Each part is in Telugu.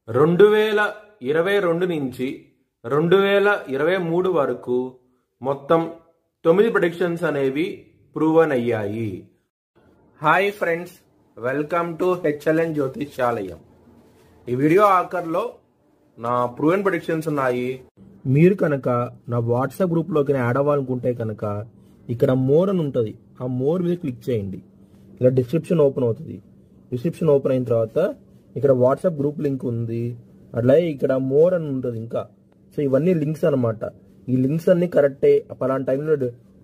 2022 నుంచి 2023 వరకు మొత్తం 9 ప్రెడిక్షన్స్ అనేవి ప్రూవన్ అయ్యాయి. Hi friends, welcome to HLN జ్యోతిష్యాలయం. ఈ వీడియో ఆఖర్లో నా ప్రూవన్ ప్రెడిక్షన్స్ ఉన్నాయి. మీరు కనుక నా వాట్సాప్ గ్రూప్లోకి యాడ్ అవ్వాలనుకుంటే కనుక ఇక్కడ మోర్ అని ఉంటుంది, ఆ మోర్ మీద క్లిక్ చేయండి. ఇలా డిస్క్రిప్షన్ ఓపెన్ అవుతుంది. డిస్క్రిప్షన్ ఓపెన్ అయిన తర్వాత ఇక్కడ వాట్సాప్ గ్రూప్ లింక్ ఉంది, అట్లాగే ఇక్కడ మోర్ అని ఉంటుంది ఇంకా. సో ఇవన్నీ లింక్స్ అనమాట. ఈ లింక్స్ అన్ని కరెక్టే. పలానా టైంలో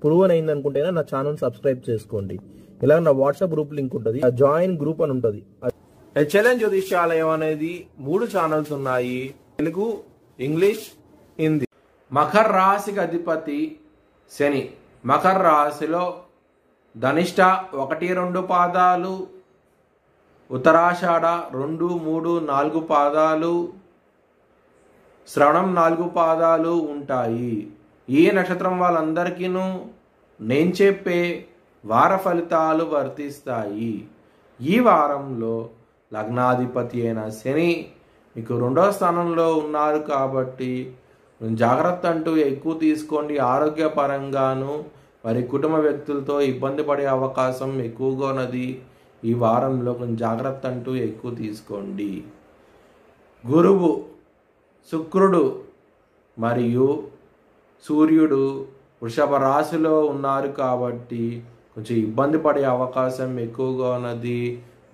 ప్రూవన్ అయింది అనుకుంటేనే నా ఛానల్ సబ్స్క్రైబ్ చేసుకోండి. ఇలా నా వాట్సాప్ గ్రూప్ లింక్ ఉంటుంది, జాయిన్ గ్రూప్ అని ఉంటుంది. హెచ్ఎల్ఎన్ జ్యోతిష్యాలయం అనేది 3 ఛానల్స్ ఉన్నాయి, తెలుగు, ఇంగ్లీష్, హిందీ. మకర రాశికి అధిపతి శని. మకర రాశిలో ధనిష్ట 1-2 పాదాలు, ఉత్తరాషాఢ 2, 3, 4 పాదాలు, శ్రవణం 4 పాదాలు ఉంటాయి. ఈ నక్షత్రం వాళ్ళందరికీను నేను చెప్పే వార ఫలితాలు వర్తిస్తాయి. ఈ వారంలో లగ్నాధిపతి అయిన శని మీకు 2వ స్థానంలో ఉన్నారు కాబట్టి జాగ్రత్త అంటూ ఎక్కువ తీసుకోండి. ఆరోగ్యపరంగాను మరి కుటుంబ వ్యక్తులతో ఇబ్బంది పడే అవకాశం ఎక్కువగా ఉన్నది. ఈ వారంలో కొంచెం జాగ్రత్త అంటూ ఎక్కువ తీసుకోండి. గురువు, శుక్రుడు మరియు సూర్యుడు వృషభ రాశిలో ఉన్నారు కాబట్టి కొంచెం ఇబ్బంది పడే అవకాశం ఎక్కువగా ఉన్నది.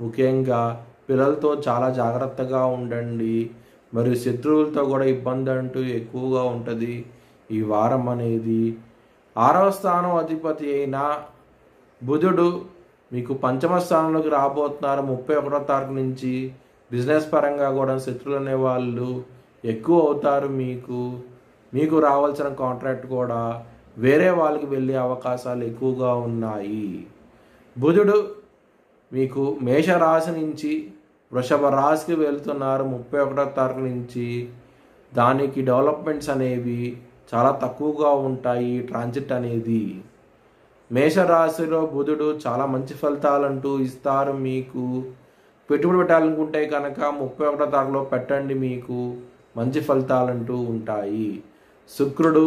ముఖ్యంగా పిల్లలతో చాలా జాగ్రత్తగా ఉండండి. మరియు శత్రువులతో కూడా ఇబ్బంది అంటూ ఎక్కువగా ఉంటుంది ఈ వారం అనేది. 6వ స్థానం అధిపతి అయిన బుధుడు మీకు 5వ స్థానంలోకి రాబోతున్నారు 31వ తారీఖు నుంచి. బిజినెస్ పరంగా కూడా శత్రువులు అనే వాళ్ళు ఎక్కువ అవుతారు. మీకు రావాల్సిన కాంట్రాక్ట్ కూడా వేరే వాళ్ళకి వెళ్ళే అవకాశాలు ఎక్కువగా ఉన్నాయి. బుధుడు మీకు మేషరాశి నుంచి వృషభ రాశికి వెళ్తున్నారు 31వ తారీఖు నుంచి. దానికి డెవలప్మెంట్స్ అనేవి చాలా తక్కువగా ఉంటాయి. ట్రాన్సిట్ అనేది మేషరాశిలో బుధుడు చాలా మంచి ఫలితాలంటూ ఇస్తారు. మీకు పెట్టుబడి పెట్టాలనుకుంటే కనుక 31వ తారీఖులో పెట్టండి, మీకు మంచి ఫలితాలంటూ ఉంటాయి. శుక్రుడు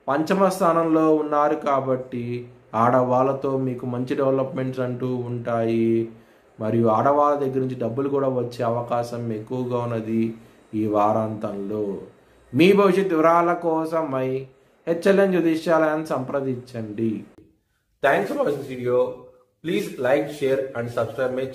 5వ స్థానంలో ఉన్నారు కాబట్టి ఆడవాళ్ళతో మీకు మంచి డెవలప్మెంట్స్ అంటూ ఉంటాయి. మరియు ఆడవాళ్ళ దగ్గర నుంచి డబ్బులు కూడా వచ్చే అవకాశం ఎక్కువగా ఉన్నది ఈ వారాంతంలో. మీ భవిష్యత్ వివరాల కోసమై హెచ్ఎల్ఎన్ జ్యోతిష్యాలయాన్ని సంప్రదించండి. Thanks for watching video. Please like, share and subscribe my channel.